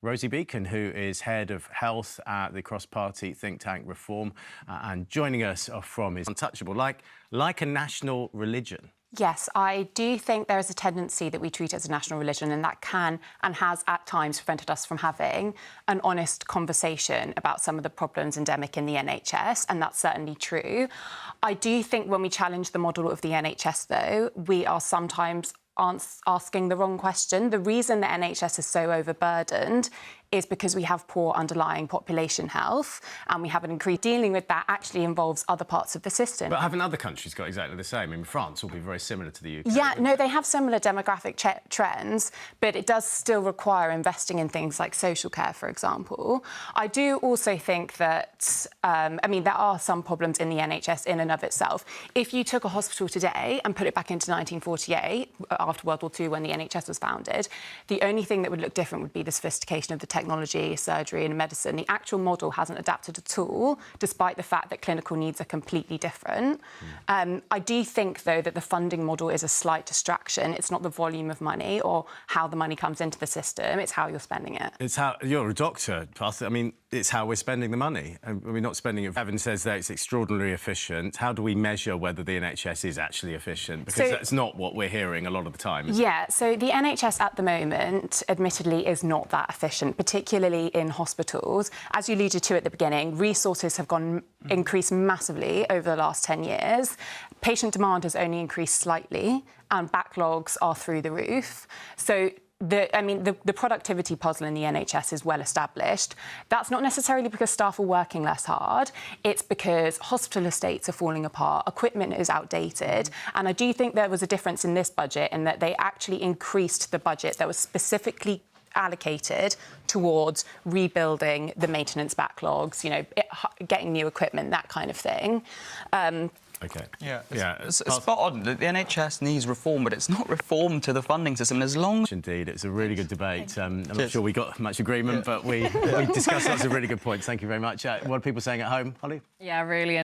Rosie Beacon, who is head of health at the cross-party think tank Reform, and joining us from is untouchable, like a national religion. Yes, I do think there is a tendency that we treat it as a national religion, and that can and has at times prevented us from having an honest conversation about some of the problems endemic in the NHS, and that's certainly true. I do think when we challenge the model of the NHS, though, we are sometimes asking the wrong question. The reason the NHS is so overburdened is because we have poor underlying population health, and we have an increase. Dealing with that actually involves other parts of the system. But haven't other countries got exactly the same? I mean, France will be very similar to the UK. Yeah, no, they have similar demographic trends, but it does still require investing in things like social care, for example. I do also think that, I mean, there are some problems in the NHS in and of itself. If you took a hospital today and put it back into 1948, after World War II, when the NHS was founded, the only thing that would look different would be the sophistication of the technology, surgery and medicine. The actual model hasn't adapted at all, despite the fact that clinical needs are completely different. I do think, though, that the funding model is a slight distraction. It's not the volume of money or how the money comes into the system, it's how you're spending it. It's how... You're a doctor, Parth. I mean, it's how we're spending the money. And we're not spending it... Evan says that it's extraordinarily efficient. How do we measure whether the NHS is actually efficient? Because that's not what we're hearing a lot of the time, is it? Yeah, so the NHS at the moment, admittedly, is not that efficient, particularly in hospitals. As you alluded to at the beginning, resources have increased massively over the last 10 years. Patient demand has only increased slightly, and backlogs are through the roof. So the productivity puzzle in the NHS is well established. That's not necessarily because staff are working less hard. It's because hospital estates are falling apart, equipment is outdated. And I do think there was a difference in this budget in that they actually increased the budget that was specifically allocated towards rebuilding the maintenance backlogs, you know, getting new equipment, that kind of thing. OK. Yeah, it's spot on. The NHS needs reform, but it's not reform to the funding system. As long... Indeed, it's a really good debate. I'm not sure we got much agreement, but we discussed lots of really good points. Thank you very much. What are people saying at home, Holly? Yeah, really.